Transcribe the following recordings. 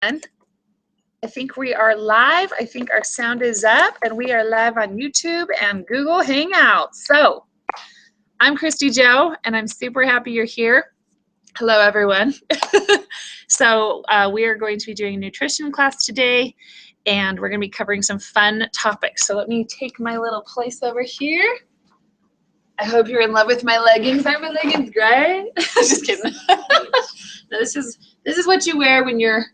I think we are live. I think our sound is up, and we are live on YouTube and Google Hangouts. So I'm Christy Joe, and I'm super happy you're here. Hello, everyone. So we are going to be doing a nutrition class today, and we're going to be covering some fun topics. So let me take my little place over here. I hope you're in love with my leggings. Aren't my leggings great? Just kidding. No, this is what you wear when you're,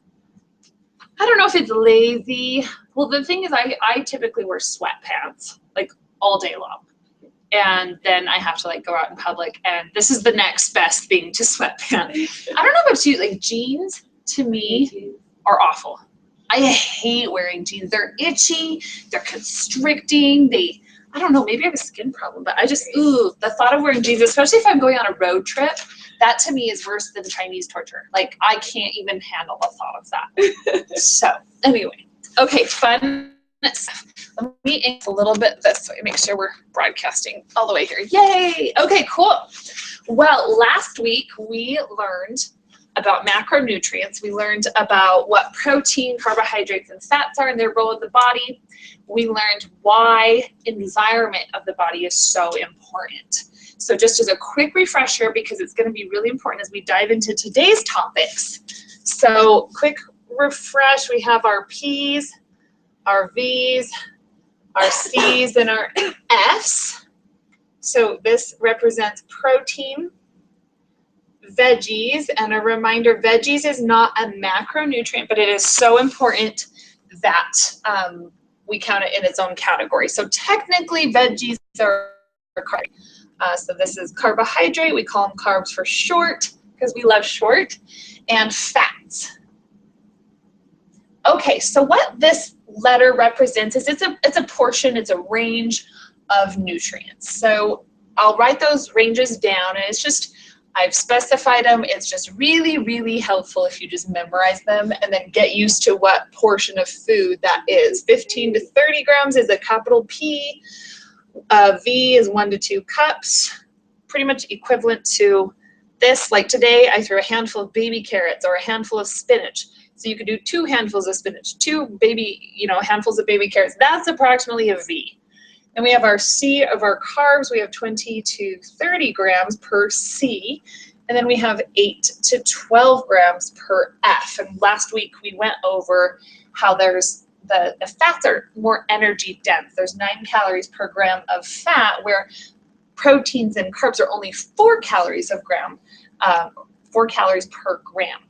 I don't know if it's lazy. Well, the thing is, I typically wear sweatpants like all day long. And then I have to like go out in public, and this is the next best thing to sweatpants. I don't know about you, like jeans to me are awful. I hate wearing jeans. They're itchy, they're constricting, I don't know, maybe I have a skin problem, but I just, the thought of wearing jeans, especially if I'm going on a road trip, that to me is worse than Chinese torture. Like, I can't even handle the thought of that. So, anyway, okay, fun stuff. Let me ink a little bit this way, make sure we're broadcasting all the way here. Yay! Okay, cool. Well, last week we learned about macronutrients. We learned about what protein, carbohydrates, and fats are and their role in the body. We learned why environment of the body is so important. So just as a quick refresher, because it's going to be really important as we dive into today's topics. So quick refresh, we have our P's, our V's, our C's, and our F's. So this represents protein, veggies, and a reminder, veggies is not a macronutrient, but it is so important that we count it in its own category. So technically veggies are carbs. So this is carbohydrate, we call them carbs for short because we love short, and fats. Okay, so what this letter represents is it's a portion, it's a range of nutrients. So I'll write those ranges down, and it's just, I've specified them. It's just really, really helpful if you just memorize them and then get used to what portion of food that is. 15 to 30 grams is a capital P. V is 1 to 2 cups, pretty much equivalent to this. Like today, I threw a handful of baby carrots or a handful of spinach. So you could do 2 handfuls of spinach, 2 handfuls of baby carrots. That's approximately a V. And we have our C of our carbs. We have 20 to 30 grams per C. And then we have 8 to 12 grams per F. And last week we went over how there's the fats are more energy dense. There's 9 calories per gram of fat, where proteins and carbs are only 4 calories per gram.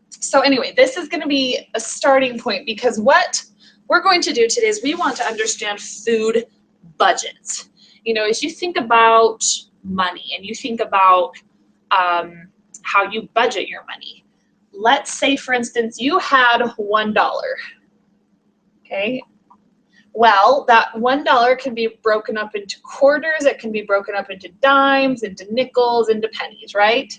So anyway, this is going to be a starting point, because what we're going to do today is we want to understand food budgets. You know, as you think about money and you think about how you budget your money, let's say, for instance, you had $1. Okay. Well, that $1 can be broken up into quarters. It can be broken up into dimes, into nickels, into pennies, right?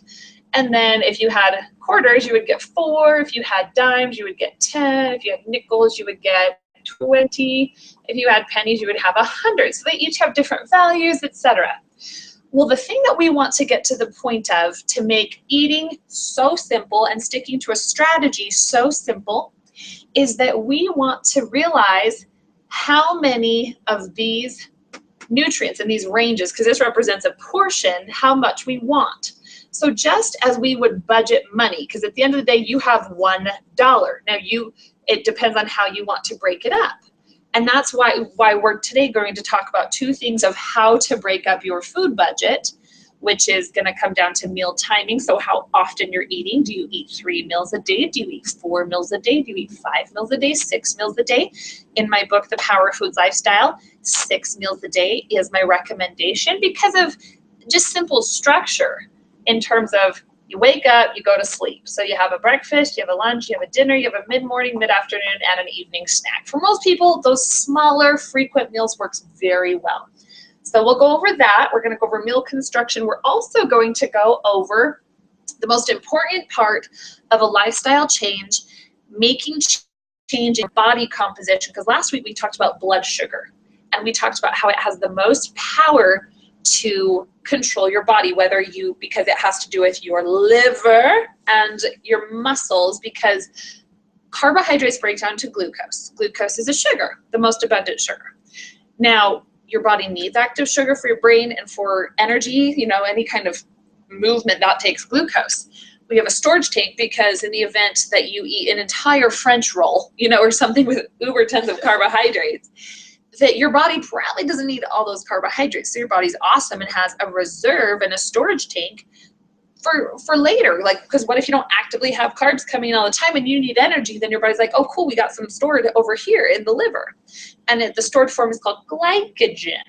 And then if you had quarters, you would get 4. If you had dimes, you would get 10. If you had nickels, you would get 20. If you had pennies, you would have 100. So they each have different values, etc. Well, the thing that we want to get to the point of, to make eating so simple and sticking to a strategy so simple, is that we want to realize how many of these nutrients in these ranges, because this represents a portion, how much we want. So just as we would budget money, because at the end of the day, you have $1. Now it depends on how you want to break it up. And that's why we're today going to talk about 2 things of how to break up your food budget, which is going to come down to meal timing. So how often you're eating. Do you eat 3 meals a day? Do you eat 4 meals a day? Do you eat 5 meals a day? 6 meals a day? In my book, The Power of Foods Lifestyle, 6 meals a day is my recommendation, because of just simple structure in terms of you wake up, you go to sleep. So you have a breakfast, you have a lunch, you have a dinner, you have a mid-morning, mid-afternoon, and an evening snack. For most people, those smaller, frequent meals works very well. So we'll go over that. We're going to go over meal construction. We're also going to go over the most important part of a lifestyle change, making change in body composition. Because last week we talked about blood sugar, and we talked about how it has the most power to control your body, because it has to do with your liver and your muscles, because carbohydrates break down to glucose. Glucose is a sugar, the most abundant sugar. Now, your body needs active sugar for your brain and for energy, you know, any kind of movement that takes glucose. We have a storage tank because in the event that you eat an entire French roll, you know, or something with uber tons of carbohydrates, that your body probably doesn't need all those carbohydrates. So your body's awesome and has a reserve and a storage tank for later. Like, because what if you don't actively have carbs coming in all the time and you need energy? Then your body's like, oh, cool, we got some stored over here in the liver. And the stored form is called glycogen.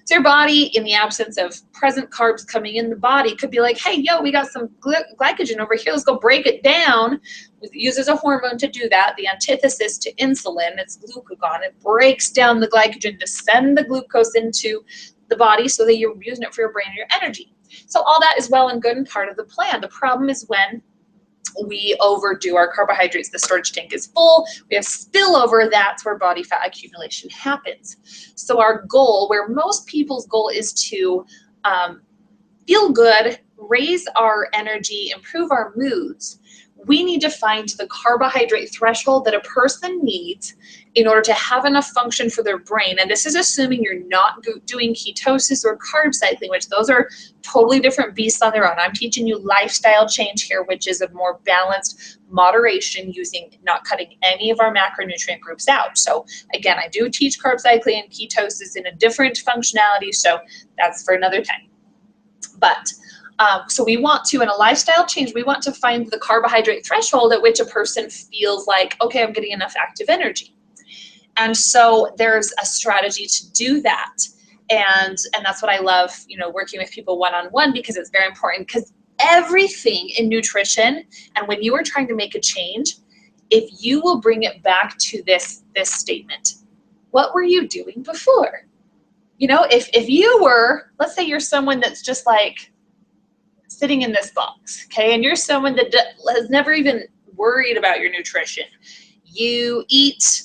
So your body, in the absence of present carbs coming in the body, could be like, hey, yo, we got some glycogen over here. Let's go break it down. It uses a hormone to do that. The antithesis to insulin, it's glucagon. It breaks down the glycogen to send the glucose into the body so that you're using it for your brain and your energy. So all that is well and good and part of the plan. The problem is when we overdo our carbohydrates, the storage tank is full, we have spillover, that's where body fat accumulation happens. So our goal, where most people's goal is to feel good, raise our energy, improve our moods, we need to find the carbohydrate threshold that a person needs in order to have enough function for their brain. And this is assuming you're not doing ketosis or carb cycling, which those are totally different beasts on their own. I'm teaching you lifestyle change here, which is a more balanced moderation using not cutting any of our macronutrient groups out. So again, I do teach carb cycling and ketosis in a different functionality, so that's for another time. But so we want to, in a lifestyle change, we want to find the carbohydrate threshold at which a person feels like, okay, I'm getting enough active energy. And so there's a strategy to do that. And that's what I love, you know, working with people one-on-one, because it's very important, because everything in nutrition, and when you are trying to make a change, if you will bring it back to this statement, what were you doing before? You know, if you were, let's say you're someone that's just like sitting in this box, okay, and you're someone that has never even worried about your nutrition. You eat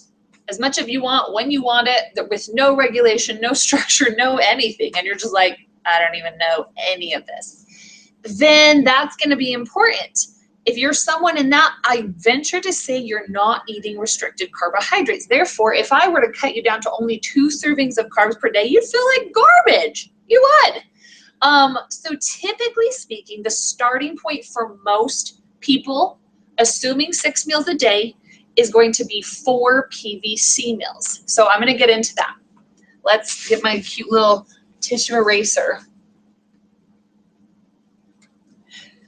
as much as you want, when you want it, with no regulation, no structure, no anything, and you're just like, I don't even know any of this, then that's going to be important. If you're someone in that, I venture to say you're not eating restricted carbohydrates. Therefore, if I were to cut you down to only 2 servings of carbs per day, you'd feel like garbage. You would. So typically speaking, the starting point for most people, assuming 6 meals a day, is going to be 4 PVC meals. So I'm going to get into that. Let's get my cute little tissue eraser.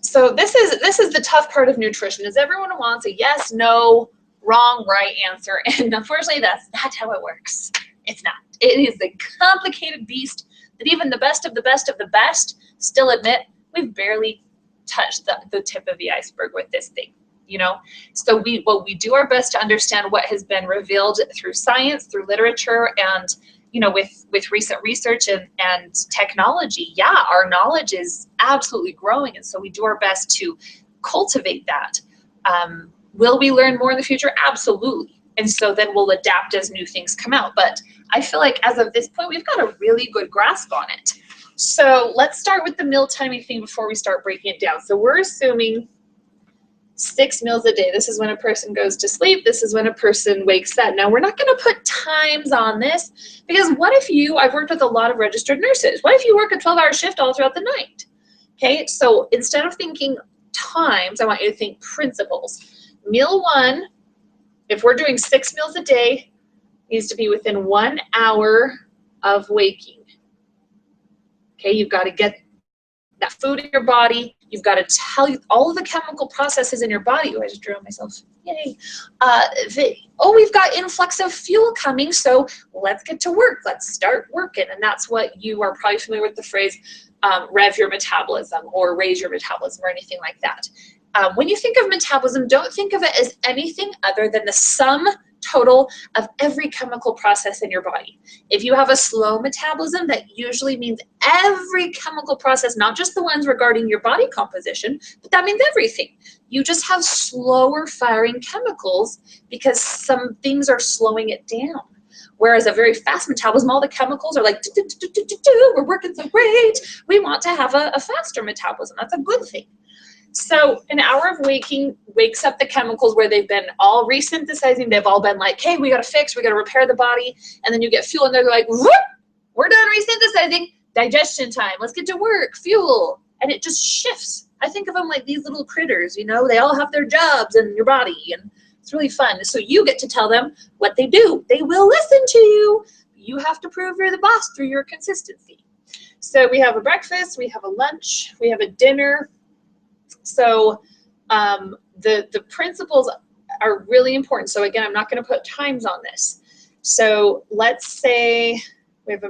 So this is the tough part of nutrition, is everyone wants a yes, no, wrong, right answer. And unfortunately, that's not how it works. It's not. It is a complicated beast that even the best of the best of the best still admit we've barely touched the tip of the iceberg with this thing, you know? So we do our best to understand what has been revealed through science, through literature, and, you know, with recent research and technology. Yeah, our knowledge is absolutely growing, and so we do our best to cultivate that. Will we learn more in the future? Absolutely. And so then we'll adapt as new things come out. But I feel like as of this point, we've got a really good grasp on it. So let's start with the meal timing thing before we start breaking it down. So we're assuming 6 meals a day. This is when a person goes to sleep. This is when a person wakes up. Now, we're not going to put times on this, because what if I've worked with a lot of registered nurses. What if you work a 12-hour shift all throughout the night? Okay, so instead of thinking times, I want you to think principles. Meal 1, if we're doing 6 meals a day, needs to be within 1 hour of waking. Okay, you've got to get that food in your body. You've got to tell you all of the chemical processes in your body. Oh, I just drew on myself. Yay. We've got influx of fuel coming, so let's get to work. Let's start working. And that's what you are probably familiar with the phrase, rev your metabolism or raise your metabolism or anything like that. When you think of metabolism, don't think of it as anything other than the sum total of every chemical process in your body. If you have a slow metabolism, that usually means every chemical process, not just the ones regarding your body composition, but that means everything. You just have slower firing chemicals because some things are slowing it down. Whereas a very fast metabolism, all the chemicals are like, we're working so great. We want to have a faster metabolism. That's a good thing. So an hour of waking wakes up the chemicals where they've been all resynthesizing. They've all been like, hey, we got to fix, we got to repair the body. And then you get fuel and they're like, whoop, we're done resynthesizing. Digestion time. Let's get to work. Fuel. And it just shifts. I think of them like these little critters, you know, they all have their jobs in your body and it's really fun. So you get to tell them what they do. They will listen to you. You have to prove you're the boss through your consistency. So we have a breakfast, we have a lunch, we have a dinner. So the principles are really important. So again, I'm not going to put times on this. So let's say we have a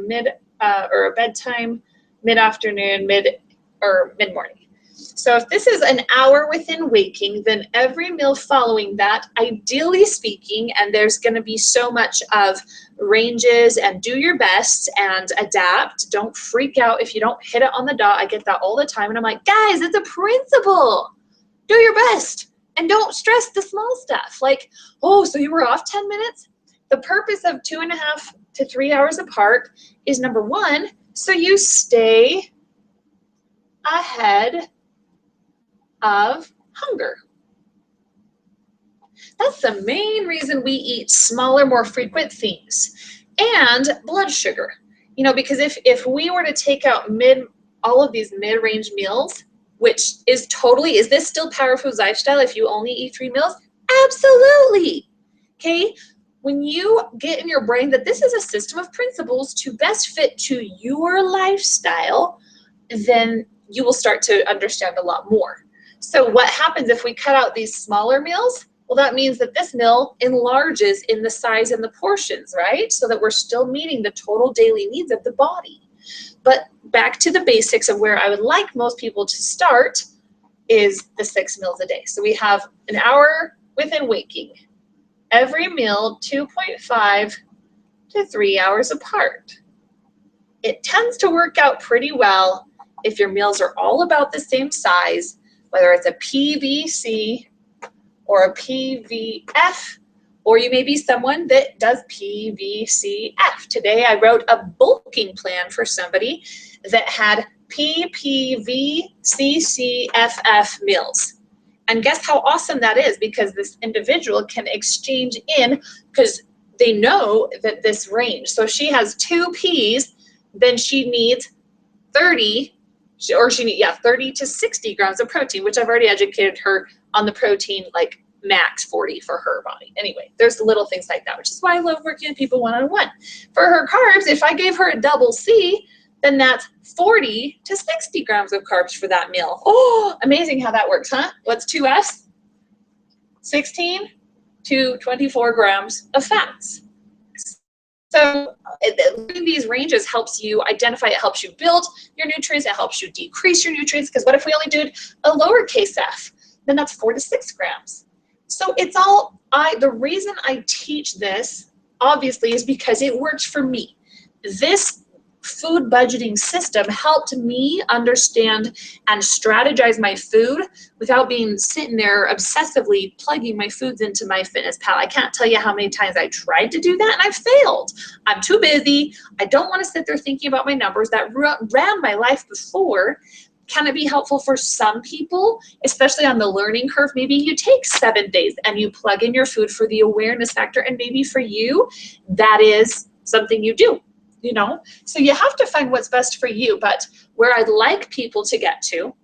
or a bedtime, mid-afternoon, mid-morning. So if this is an hour within waking, then every meal following that, ideally speaking, and there's going to be so much of ranges and do your best and adapt. Don't freak out if you don't hit it on the dot. I get that all the time. And I'm like, guys, it's a principle. Do your best and don't stress the small stuff. Like, oh, so you were off 10 minutes? The purpose of 2.5 to 3 hours apart is number one, so you stay ahead of hunger. That's the main reason we eat smaller, more frequent things. And blood sugar. You know, because if we were to take out all of these mid-range meals, which is this still Power Foods lifestyle if you only eat 3 meals? Absolutely. Okay? When you get in your brain that this is a system of principles to best fit to your lifestyle, then you will start to understand a lot more. So what happens if we cut out these smaller meals? Well, that means that this meal enlarges in the size and the portions, right? So that we're still meeting the total daily needs of the body. But back to the basics of where I would like most people to start is the 6 meals a day. So we have an hour within waking. Every meal 2.5 to 3 hours apart. It tends to work out pretty well if your meals are all about the same size, whether it's a PVC or a PVF, or you may be someone that does PVCF. Today I wrote a bulking plan for somebody that had PPVCCFF meals. And guess how awesome that is, because this individual can exchange in, because they know that this range. So if she has 2 Ps, then she needs 30 to 60 grams of protein, which I've already educated her on the protein, like max 40 for her body. Anyway, there's little things like that, which is why I love working with people one-on-one. For her carbs, if I gave her a double C, then that's 40 to 60 grams of carbs for that meal. Oh, amazing how that works, huh? What's 2 Fs? 16 to 24 grams of fats. So learning these ranges helps you identify, it helps you build your nutrients, it helps you decrease your nutrients, because what if we only did a lowercase f? Then that's 4 to 6 grams. So it's all, the reason I teach this, obviously, is because it works for me. This food budgeting system helped me understand and strategize my food without being sitting there obsessively plugging my foods into MyFitnessPal. I can't tell you how many times I tried to do that and I failed. I'm too busy. I don't want to sit there thinking about my numbers. That ran my life before. Can it be helpful for some people, especially on the learning curve? Maybe you take 7 days and you plug in your food for the awareness factor, and maybe for you, that is something you do. You know, so you have to find what's best for you. But where I'd like people to get to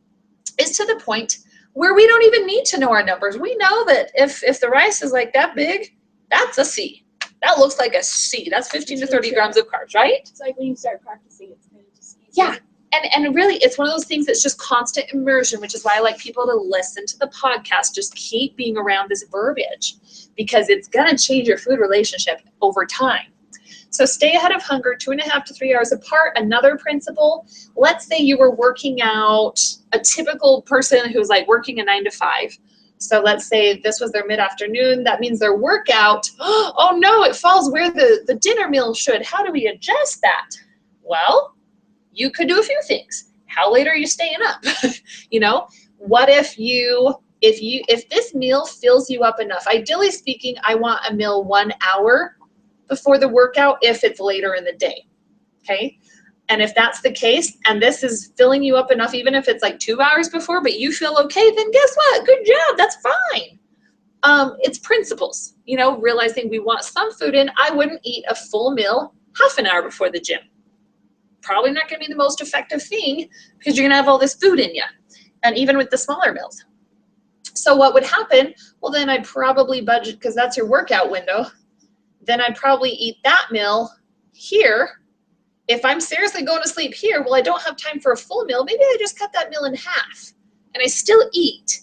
is to the point where we don't even need to know our numbers. We know that if the rice is like that big, that's a C. That looks like a C. That's 15 to 30 grams of carbs, right? It's like when you start practicing, it's kind of just easy. Yeah. And really, it's one of those things that's just constant immersion, which is why I like people to listen to the podcast. Just keep being around this verbiage, because it's going to change your food relationship over time. So stay ahead of hunger, 2.5 to 3 hours apart. Another principle, let's say you were working out, a typical person who's like working a 9 to 5. So let's say this was their mid-afternoon. That means their workout, oh no, it falls where the dinner meal should. How do we adjust that? Well, you could do a few things. How late are you staying up? You know, what if this meal fills you up enough? Ideally speaking, I want a meal 1 hour before the workout if it's later in the day, okay? And if that's the case, and this is filling you up enough, even if it's like 2 hours before, but you feel okay, then guess what? Good job, that's fine. It's principles, you know, realizing we want some food in. I wouldn't eat a full meal half an hour before the gym. Probably not gonna be the most effective thing because you're gonna have all this food in you. And even with the smaller meals. So what would happen? Well, then I'd probably budget, because that's your workout window. Then I'd probably eat that meal here. If I'm seriously going to sleep here, well, I don't have time for a full meal. Maybe I just cut that meal in half and I still eat,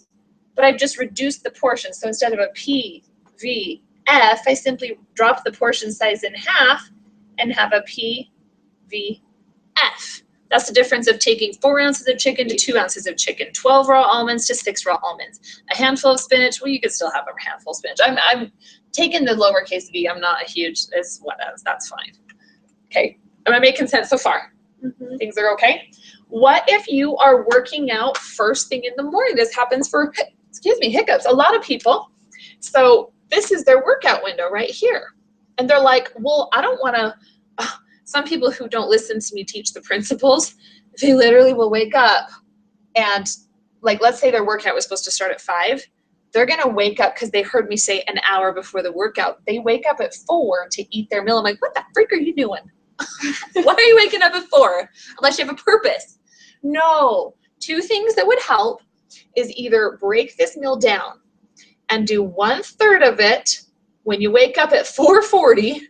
but I've just reduced the portion. So instead of a PVF, I simply drop the portion size in half and have a PVF. That's the difference of taking 4 ounces of chicken to 2 ounces of chicken, 12 raw almonds to 6 raw almonds, a handful of spinach. Well, you could still have a handful of spinach. I'm taking the lowercase v. I'm not a huge, it's what else, that's fine. Okay, am I making sense so far? Mm-hmm. Things are okay? What if you are working out first thing in the morning? This happens for, excuse me, hiccups. A lot of people, so this is their workout window right here. And they're like, well, I don't want to, some people who don't listen to me teach the principles, they literally will wake up and, like, let's say their workout was supposed to start at 5. They're going to wake up because they heard me say an hour before the workout. They wake up at 4 to eat their meal. I'm like, what the freak are you doing? Why are you waking up at 4? Unless you have a purpose. No. 2 things that would help is either break this meal down and do 1/3 of it when you wake up at 4:40,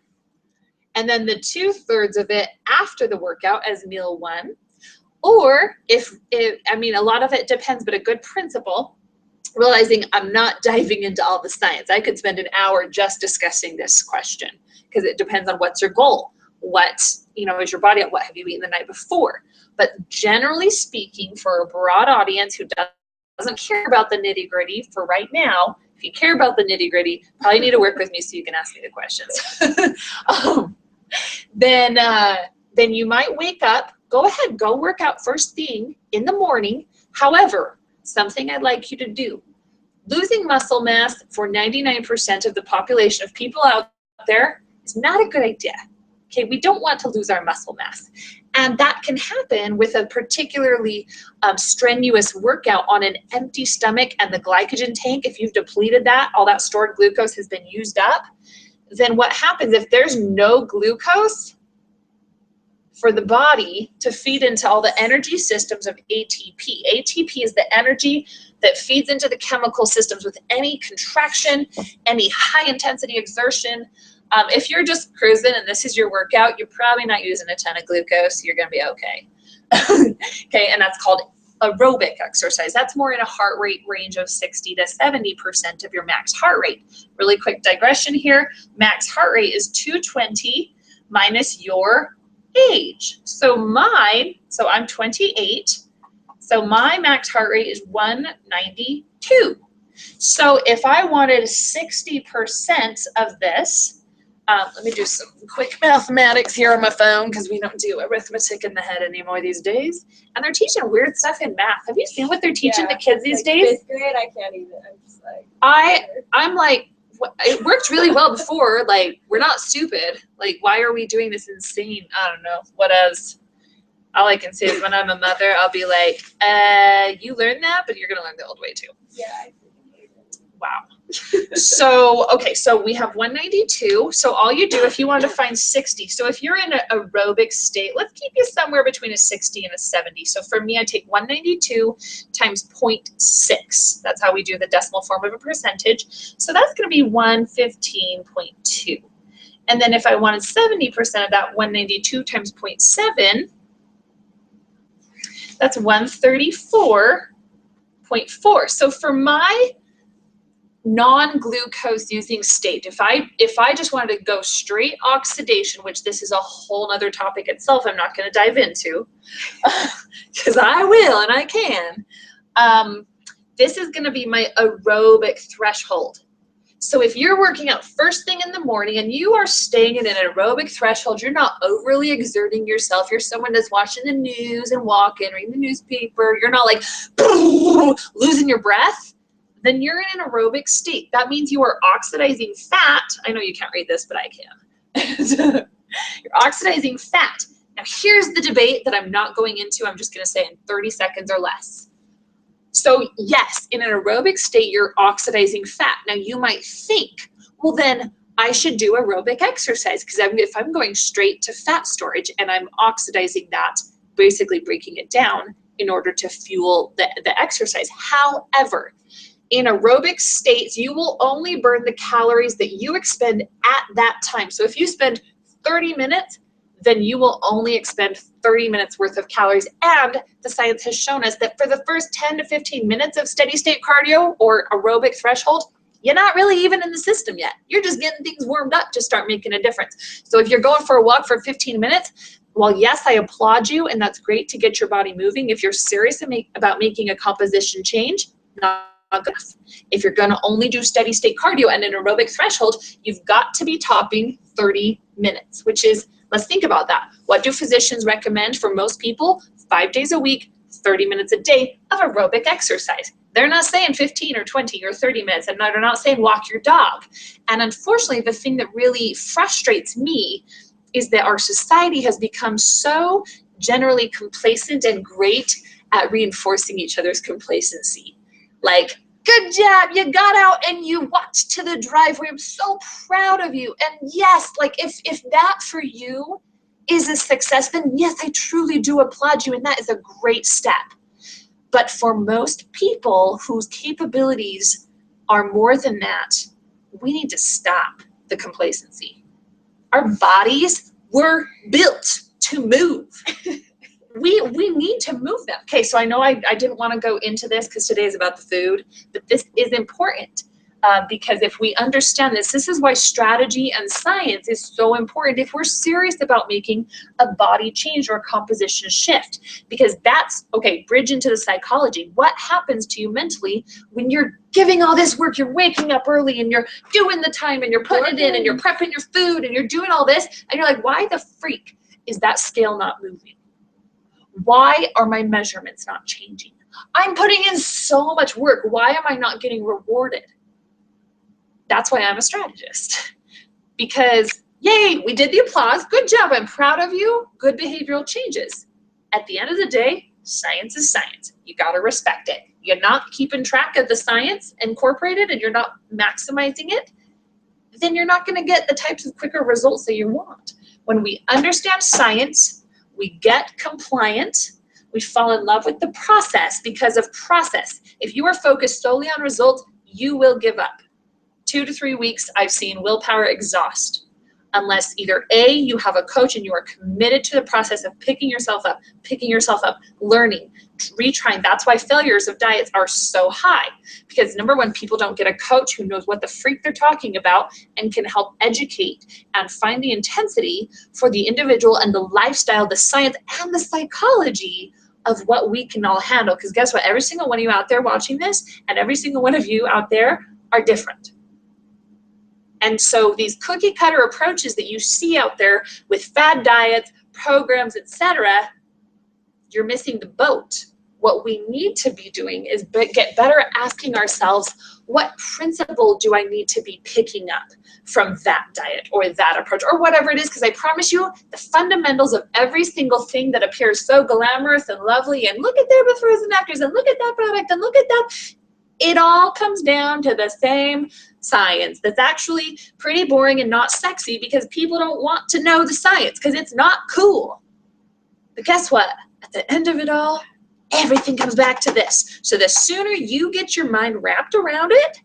and then the 2/3 of it after the workout as meal 1. Or I mean, a lot of it depends, but a good principle, realizing I'm not diving into all the science. I could spend an hour just discussing this question because it depends on what's your goal. What, you know, is your body at? What have you eaten the night before? But generally speaking, for a broad audience who doesn't care about the nitty gritty for right now, if you care about the nitty gritty, probably need to work with me so you can ask me the questions. Then you might wake up, go ahead, go work out first thing in the morning. However, something I'd like you to do, losing muscle mass for 99% of the population of people out there is not a good idea. Okay, we don't want to lose our muscle mass. And that can happen with a particularly strenuous workout on an empty stomach and the glycogen tank. If you've depleted that, all that stored glucose has been used up. Then what happens if there's no glucose for the body to feed into all the energy systems of ATP? ATP is the energy that feeds into the chemical systems with any contraction, any high intensity exertion. If you're just cruising and this is your workout, you're probably not using a ton of glucose. You're going to be okay. Okay, and that's called aerobic exercise. That's more in a heart rate range of 60 to 70% of your max heart rate. Really quick digression here. Max heart rate is 220 minus your age. So I'm 28. So my max heart rate is 192. So if I wanted 60% of this, let me do some quick mathematics here on my phone because we don't do arithmetic in the head anymore these days. And they're teaching weird stuff in math. Have you seen what they're teaching the kids these days? 5th grade, I can't even. I'm just like. I'm like, it worked really well before. Like, we're not stupid. Like, why are we doing this insane? I don't know. What else? All I can say is when I'm a mother, I'll be like, you learned that, but you're going to learn the old way too. Yeah, I freaking hate it. Wow. So, okay, so we have 192. So all you do, if you want to find 60, so if you're in an aerobic state, let's keep you somewhere between a 60 and a 70. So for me, I take 192 times 0.6. That's how we do the decimal form of a percentage. So that's going to be 115.2. And then if I wanted 70% of that, 192 times 0.7, that's 134.4. So for my non-glucose using state, if I just wanted to go straight oxidation, which this is a whole nother topic itself I'm not going to dive into because I will and I can, this is going to be my aerobic threshold. So if you're working out first thing in the morning and you are staying in an aerobic threshold, you're not overly exerting yourself, you're someone that's watching the news and walking, reading the newspaper, you're not like losing your breath, then you're in an aerobic state. That means you are oxidizing fat. I know you can't read this, but I can. You're oxidizing fat. Now, here's the debate that I'm not going into. I'm just going to say in 30 seconds or less. So yes, in an aerobic state, you're oxidizing fat. Now, you might think, well, then I should do aerobic exercise because if I'm going straight to fat storage and I'm oxidizing that, basically breaking it down in order to fuel the exercise. However, in aerobic states, you will only burn the calories that you expend at that time. So if you spend 30 minutes, then you will only expend 30 minutes worth of calories. And the science has shown us that for the first 10 to 15 minutes of steady state cardio or aerobic threshold, you're not really even in the system yet. You're just getting things warmed up to start making a difference. So if you're going for a walk for 15 minutes, well, yes, I applaud you, and that's great to get your body moving. If you're serious about making a composition change, not good enough. If you're going to only do steady state cardio and an aerobic threshold, you've got to be topping 30 minutes, which is, let's think about that. What do physicians recommend for most people? 5 days a week, 30 minutes a day of aerobic exercise. They're not saying 15 or 20 or 30 minutes, and they're not saying walk your dog. And unfortunately, the thing that really frustrates me is that our society has become so generally complacent and great at reinforcing each other's complacency. Like, good job, you got out and you walked to the driveway. I'm so proud of you. And yes, like if that for you is a success, then yes, I truly do applaud you, and that is a great step. But for most people whose capabilities are more than that, we need to stop the complacency. Our bodies were built to move. We need to move them. Okay, so I know I didn't want to go into this because today is about the food, but this is important because if we understand this is why strategy and science is so important if we're serious about making a body change or a composition shift. Because that's, okay, bridge into the psychology. What happens to you mentally when you're giving all this work, you're waking up early and you're doing the time and you're putting it in and you're prepping your food and you're doing all this and you're like, why the freak is that scale not moving? Why are my measurements not changing? I'm putting in so much work. Why am I not getting rewarded? That's why I'm a strategist. Because, yay, we did the applause. Good job. I'm proud of you. Good behavioral changes. At the end of the day, science is science. You got to respect it. You're not keeping track of the science incorporated and you're not maximizing it, then you're not going to get the types of quicker results that you want. When we understand science, we get compliant, we fall in love with the process because of process. If you are focused solely on results, you will give up. 2 to 3 weeks, I've seen willpower exhaust. Unless either A, you have a coach and you are committed to the process of picking yourself up, learning, retrying. That's why failures of diets are so high. Because number one, people don't get a coach who knows what the freak they're talking about and can help educate and find the intensity for the individual and the lifestyle, the science, and the psychology of what we can all handle. Because guess what? Every single one of you out there watching this and every single one of you out there are different. And so these cookie cutter approaches that you see out there with fad diets, programs, etc., you're missing the boat. What we need to be doing is get better at asking ourselves, what principle do I need to be picking up from that diet or that approach or whatever it is? Because I promise you, the fundamentals of every single thing that appears so glamorous and lovely, and look at their befores and afters, and look at that product, and look at that, it all comes down to the same science that's actually pretty boring and not sexy because people don't want to know the science because it's not cool. But guess what? At the end of it all, everything comes back to this. So the sooner you get your mind wrapped around it,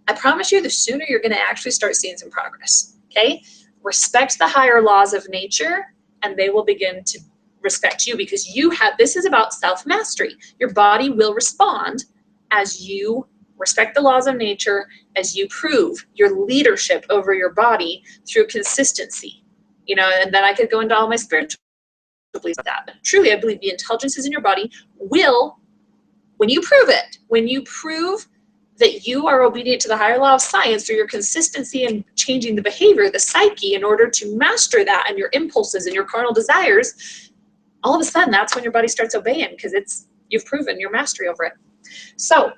I promise you, the sooner you're going to actually start seeing some progress. Okay? Respect the higher laws of nature and they will begin to respect you because this is about self-mastery. Your body will respond as you respect the laws of nature, as you prove your leadership over your body through consistency. And then I could go into all my spiritual beliefs about that. But truly, I believe the intelligence is in your body will, when you prove it, when you prove that you are obedient to the higher law of science through your consistency and changing the behavior, the psyche, in order to master that and your impulses and your carnal desires, all of a sudden, that's when your body starts obeying because you've proven your mastery over it. So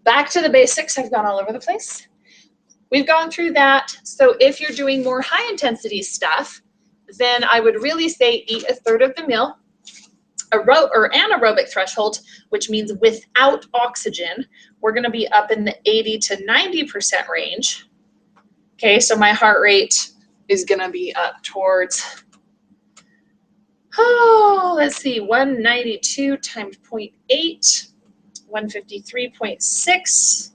back to the basics. I've gone all over the place. We've gone through that. So if you're doing more high intensity stuff, then I would really say eat a third of the meal. Anaerobic threshold, which means without oxygen, we're going to be up in the 80 to 90% range. Okay, so my heart rate is going to be up towards, let's see, 192 times 0.8, 153.6,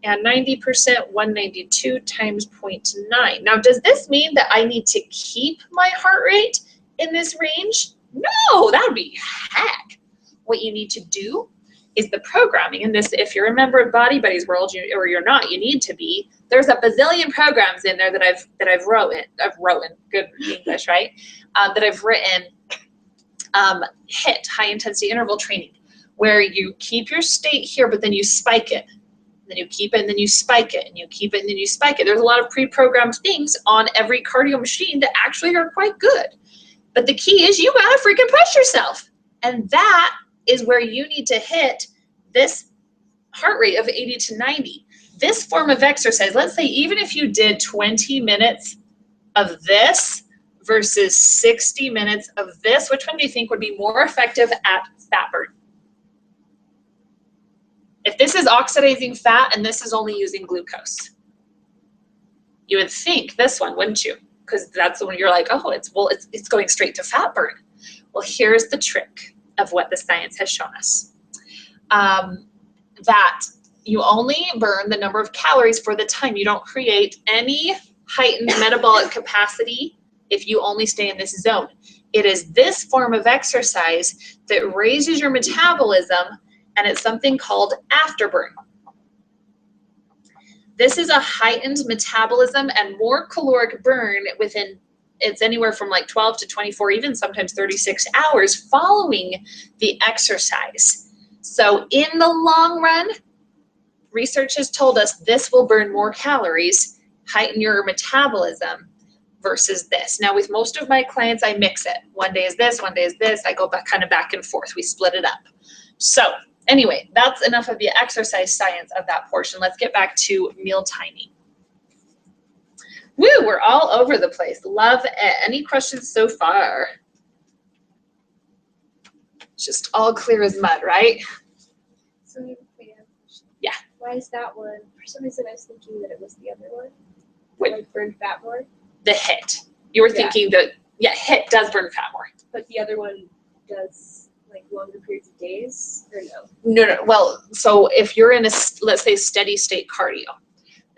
and 90%, 192 times 0.9. Now, does this mean that I need to keep my heart rate in this range? No, that would be heck. What you need to do is the programming. And this, if you're a member of Body Buddies World, or you're not, you need to be. There's a bazillion programs in there that I've written, good English, right? That I've written, HIIT, high intensity interval training, where you keep your state here, but then you spike it. Then you keep it, and then you spike it, and you keep it, and then you spike it. There's a lot of pre-programmed things on every cardio machine that actually are quite good. But the key is you gotta freaking push yourself. And that is where you need to hit this heart rate of 80 to 90. This form of exercise, let's say even if you did 20 minutes of this versus 60 minutes of this, which one do you think would be more effective at fat burn? If this is oxidizing fat and this is only using glucose, you would think this one, wouldn't you? Because that's the one you're like, oh, it's going straight to fat burn. Well, here's the trick of what the science has shown us. That you only burn the number of calories for the time. You don't create any heightened metabolic capacity if you only stay in this zone. It is this form of exercise that raises your metabolism, and it's something called afterburn. This is a heightened metabolism and more caloric burn within, it's anywhere from like 12 to 24, even sometimes 36 hours following the exercise. So in the long run, research has told us this will burn more calories, heighten your metabolism versus this. Now with most of my clients, I mix it. One day is this, one day is this. I go back and forth. We split it up. So anyway, that's enough of the exercise science of that portion. Let's get back to meal timing. Woo, we're all over the place. Love it. Any questions so far? Just all clear as mud, right? So we have a question. Yeah. Why is that one? For some reason, I was thinking that it was the other one. Wait. Like burn fat more. The HIIT. You were thinking that, yeah, HIIT does burn fat more. But the other one does like longer periods of days, or no? No. Well, so if you're in a, let's say, steady state cardio,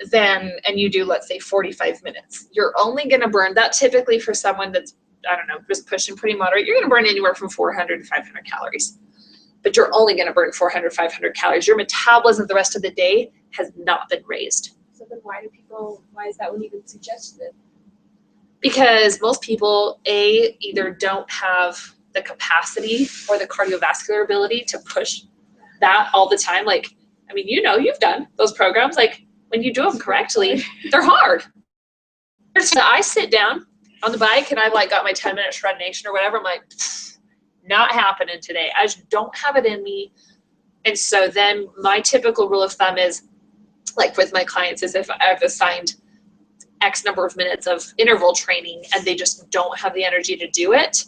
then, and you do, let's say, 45 minutes, you're only going to burn that typically for someone that's, I don't know, just pushing pretty moderate, you're going to burn anywhere from 400 to 500 calories. But you're only going to burn 400, 500 calories. Your metabolism the rest of the day has not been raised. So then why is that one even suggested? Because most people, either don't have the capacity or the cardiovascular ability to push that all the time. Like, I mean, you've done those programs. Like, when you do them correctly, they're hard. So I sit down on the bike and I've like got my 10-minute shred nation or whatever. I'm like, not happening today. I just don't have it in me. And so then my typical rule of thumb is, like with my clients, is if I've assigned X number of minutes of interval training and they just don't have the energy to do it,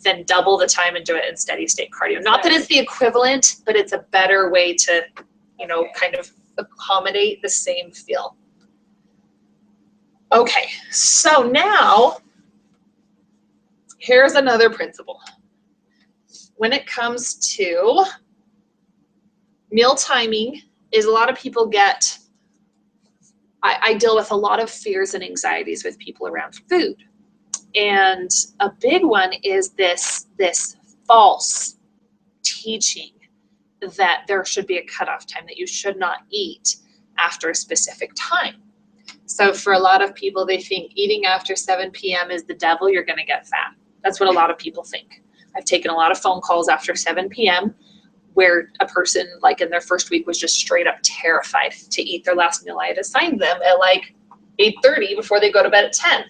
then double the time and do it in steady state cardio. Not that it's the equivalent, but it's a better way to, kind of accommodate the same feel. Okay, so now here's another principle. When it comes to meal timing, is a lot of people get, I deal with a lot of fears and anxieties with people around food. And a big one is this false teaching that there should be a cutoff time, that you should not eat after a specific time. So for a lot of people, they think eating after 7 p.m. is the devil, you're going to get fat. That's what a lot of people think. I've taken a lot of phone calls after 7 p.m. where a person, like in their first week, was just straight up terrified to eat their last meal I had assigned them at like 8:30 before they go to bed at 10.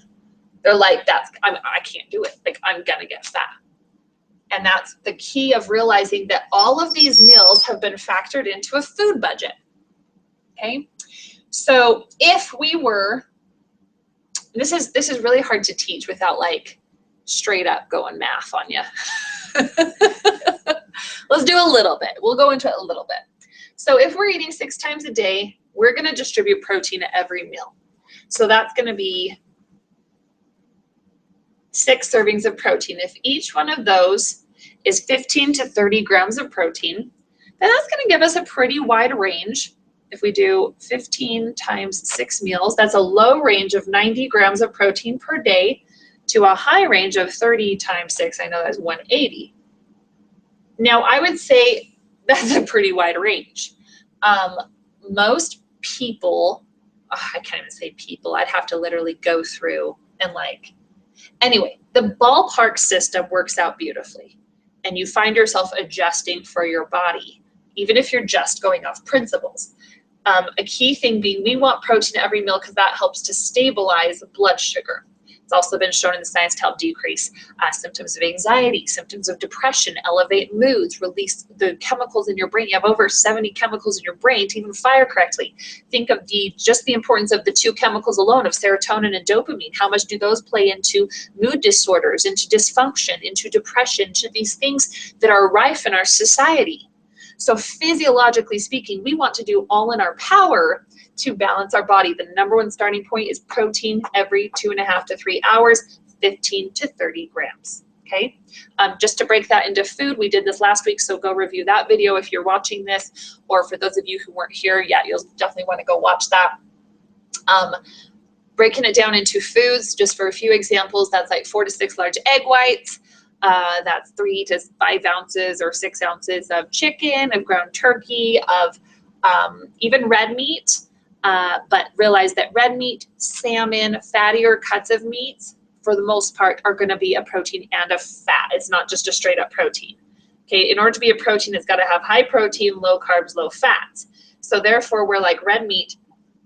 They're like, I can't do it. Like, I'm going to get fat. And that's the key of realizing that all of these meals have been factored into a food budget. Okay. So if we were, this is really hard to teach without like straight up going math on you. Let's do a little bit. We'll go into it a little bit. So if we're eating 6 times a day, we're going to distribute protein at every meal. So that's going to be 6 servings of protein. If each one of those is 15 to 30 grams of protein, then that's going to give us a pretty wide range. If we do 15 times 6 meals, that's a low range of 90 grams of protein per day to a high range of 30 times 6. I know that's 180. Now, I would say that's a pretty wide range. Most people, I can't even say people, I'd have to literally go through and anyway, the ballpark system works out beautifully, and you find yourself adjusting for your body, even if you're just going off principles. A key thing being we want protein at every meal because that helps to stabilize blood sugar. It's also been shown in the science to help decrease symptoms of anxiety, symptoms of depression, elevate moods, release the chemicals in your brain. You have over 70 chemicals in your brain to even fire correctly. Think of just the importance of the 2 chemicals alone of serotonin and dopamine. How much do those play into mood disorders, into dysfunction, into depression, into these things that are rife in our society? So physiologically speaking, we want to do all in our power to balance our body. The number 1 starting point is protein every 2.5 to 3 hours, 15 to 30 grams. Okay. Just to break that into food, we did this last week, so go review that video if you're watching this, or for those of you who weren't here yet, you'll definitely want to go watch that. Breaking it down into foods, just for a few examples, that's like 4 to 6 large egg whites. That's 3 to 5 ounces or 6 ounces of chicken, of ground turkey, of even red meat. But realize that red meat, salmon, fattier cuts of meats, for the most part, are going to be a protein and a fat. It's not just a straight up protein. Okay, in order to be a protein, it's got to have high protein, low carbs, low fats. So therefore, where like red meat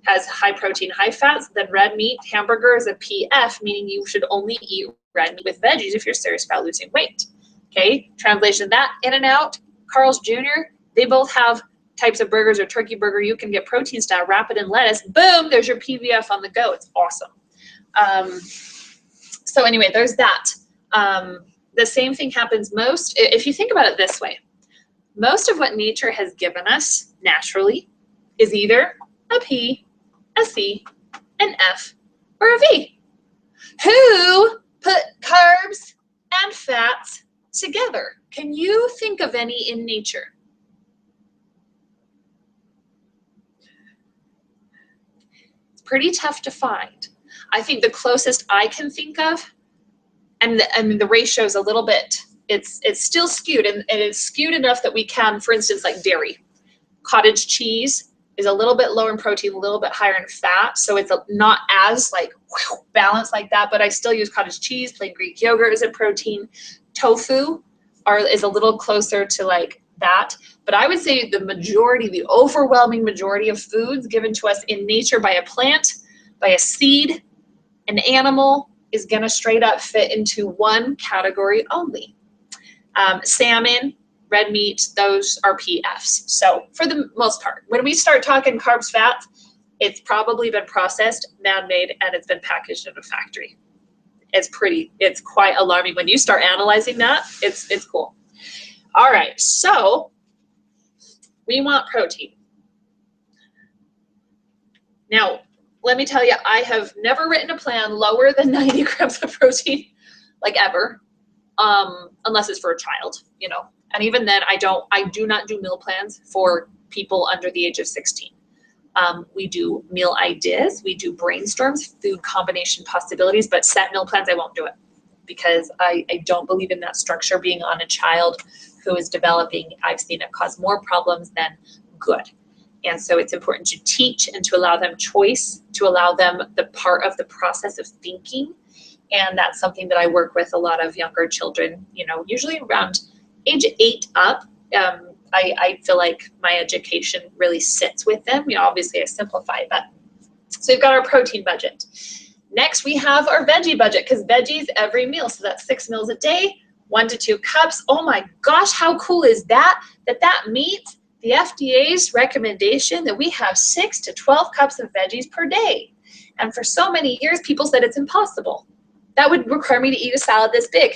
has high protein, high fats, then red meat, hamburger is a PF, meaning you should only eat red meat with veggies if you're serious about losing weight. Okay, translation of that, In-N-Out, Carl's Jr., they both have types of burgers, or turkey burger, you can get protein style, wrap it in lettuce, boom, there's your PVF on the go. It's awesome. So anyway, there's that. The same thing happens if you think about it this way, most of what nature has given us naturally is either a P, a C, an F, or a V. Who put carbs and fats together? Can you think of any in nature? Pretty tough to find. I think the closest I can think of, and the ratio is a little bit, it's still skewed, and it's skewed enough that we can, for instance, like dairy. Cottage cheese is a little bit lower in protein, a little bit higher in fat, so it's not as balanced like that, but I still use cottage cheese. Plain Greek yogurt is a protein. Tofu is a little closer to that. But I would say the overwhelming majority of foods given to us in nature by a plant, by a seed, an animal, is going to straight up fit into one category only. Salmon, red meat, those are PFs. So for the most part, when we start talking carbs, fats, it's probably been processed, man-made, and it's been packaged in a factory. It's quite alarming. When you start analyzing that, it's cool. All right, so we want protein. Now, let me tell you, I have never written a plan lower than 90 grams of protein, ever, unless it's for a child, And even then, I do not do meal plans for people under the age of 16. We do meal ideas, we do brainstorms, food combination possibilities, but set meal plans, I won't do it because I don't believe in that structure being on a child who is developing. I've seen it cause more problems than good. And so it's important to teach and to allow them choice, to allow them the part of the process of thinking. And that's something that I work with a lot of younger children, usually around age 8 up. I feel like my education really sits with them. Obviously I simplify that. So we've got our protein budget. Next, we have our veggie budget, because veggies every meal. So that's 6 meals a day, 1 to 2 cups. Oh my gosh, how cool is that? That meets the FDA's recommendation that we have 6 to 12 cups of veggies per day. And for so many years, people said it's impossible. That would require me to eat a salad this big.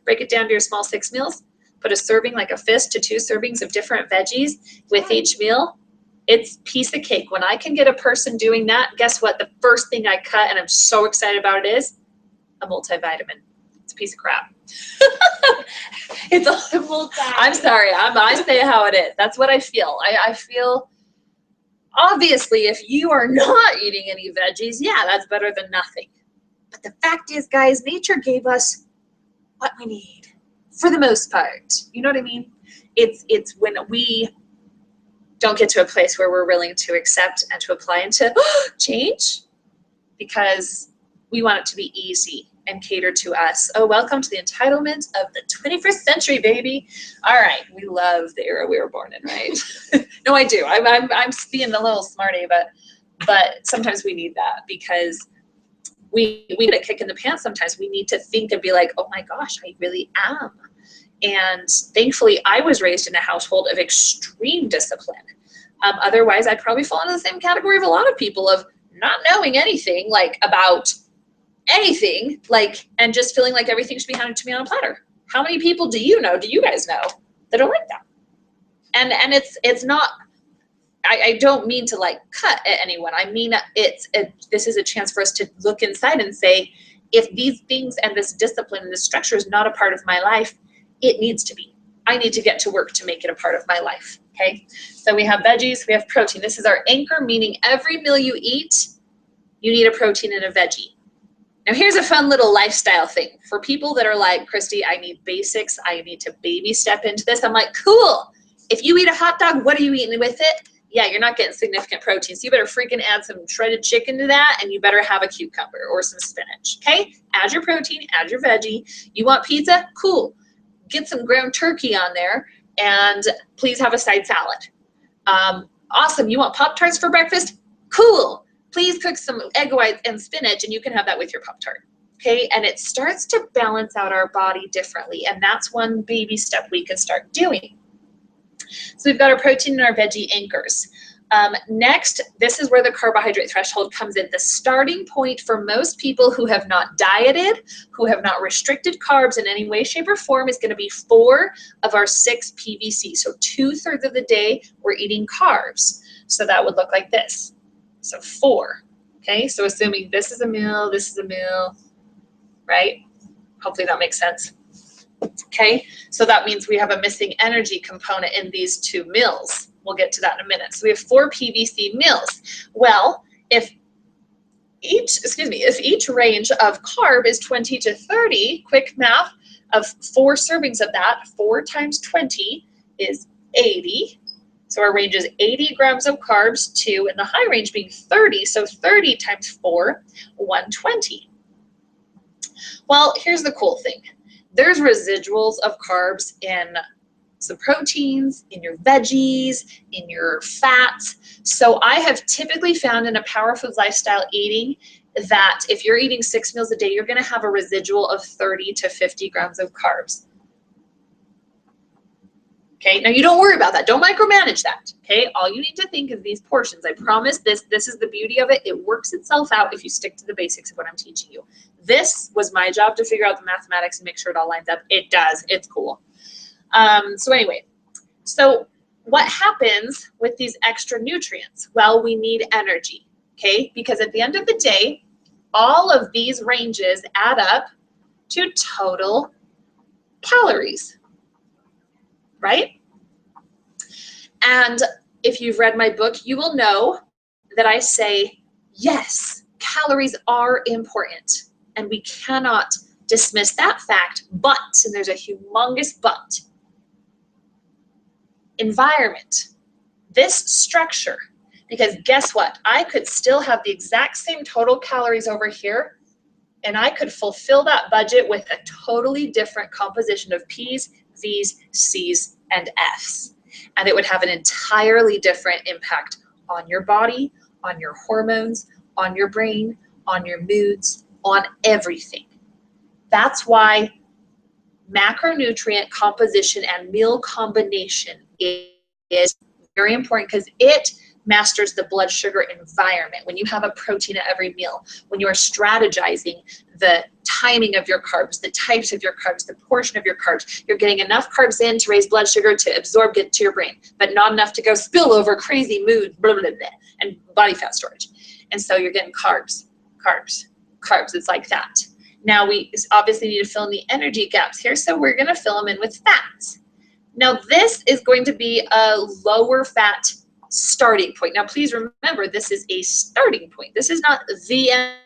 Break it down to your small 6 meals. Put a serving, like a fist to 2 servings of different veggies with each meal. It's piece of cake. When I can get a person doing that, guess what? The first thing I cut, and I'm so excited about it, is a multivitamin. It's a piece of crap. It's a multi. I'm sorry. I say how it is. That's what I feel. I feel, obviously, if you are not eating any veggies, yeah, that's better than nothing. But the fact is, guys, nature gave us what we need for the most part. You know what I mean? It's when we don't get to a place where we're willing to accept and to apply and to change, because we want it to be easy and cater to us. Oh, welcome to the entitlement of the 21st century, baby. All right, we love the era we were born in, right? No, I do. I'm being a little smarty, but sometimes we need that, because we need a kick in the pants. Sometimes we need to think and be like, oh my gosh, I really am. And thankfully, I was raised in a household of extreme discipline. Otherwise, I'd probably fall into the same category of a lot of people, of not knowing anything like about anything, like, and just feeling like everything should be handed to me on a platter. How many people do you guys know that are like that? And it's not, I don't mean to like cut at anyone. I mean, this is a chance for us to look inside and say, if these things and this discipline and this structure is not a part of my life, it needs to be. I need to get to work to make it a part of my life, okay? So we have veggies, we have protein. This is our anchor, meaning every meal you eat, you need a protein and a veggie. Now here's a fun little lifestyle thing. For people that are like, Christy, I need basics, I need to baby step into this. I'm like, cool. If you eat a hot dog, what are you eating with it? Yeah, you're not getting significant protein. So you better freaking add some shredded chicken to that, and you better have a cucumber or some spinach, okay? Add your protein, add your veggie. You want pizza? Cool. Get some ground turkey on there, and please have a side salad. Awesome. You want Pop-Tarts for breakfast? Cool. Please cook some egg whites and spinach, and you can have that with your Pop-Tart. Okay, and it starts to balance out our body differently, and that's one baby step we can start doing. So we've got our protein and our veggie anchors. Next, this is where the carbohydrate threshold comes in. The starting point for most people who have not dieted, who have not restricted carbs in any way, shape, or form, is going to be 4 of our 6 PVC. So 2/3 of the day we're eating carbs. So that would look like this. So 4. Okay, so assuming this is a meal, right? Hopefully that makes sense. Okay, so that means we have a missing energy component in these 2 meals. We'll get to that in a minute. So we have 4 PVC meals. Well, if each range of carb is 20 to 30, quick math of 4 servings of that, 4 times 20 is 80. So our range is 80 grams of carbs, 2, and the high range being 30. So 30 times 4, 120. Well, here's the cool thing. There's residuals of carbs in some proteins, in your veggies, in your fats. So I have typically found in a power foods lifestyle eating that if you're eating 6 meals a day, you're going to have a residual of 30 to 50 grams of carbs. Okay, now you don't worry about that. Don't micromanage that. Okay, all you need to think is these portions. I promise this is the beauty of it. It works itself out if you stick to the basics of what I'm teaching you. This was my job to figure out the mathematics and make sure it all lines up. It does. It's cool. So anyway, so what happens with these extra nutrients? Well, we need energy, okay? Because at the end of the day, all of these ranges add up to total calories, right? And if you've read my book, you will know that I say, yes, calories are important, and we cannot dismiss that fact, but, and there's a humongous but, environment, this structure, because guess what? I could still have the exact same total calories over here, and I could fulfill that budget with a totally different composition of P's, V's, C's, and F's. And it would have an entirely different impact on your body, on your hormones, on your brain, on your moods, on everything. That's why macronutrient composition and meal combination is very important, because it masters the blood sugar environment. When you have a protein at every meal, when you are strategizing the timing of your carbs, the types of your carbs, the portion of your carbs. You're getting enough carbs in to raise blood sugar to absorb, get to your brain, but not enough to go spill over, crazy mood, blah, blah, blah, and body fat storage. And so you're getting carbs, carbs, carbs. It's like that. Now we obviously need to fill in the energy gaps here, so we're going to fill them in with fats. Now this is going to be a lower fat starting point. Now please remember, this is a starting point. This is not the end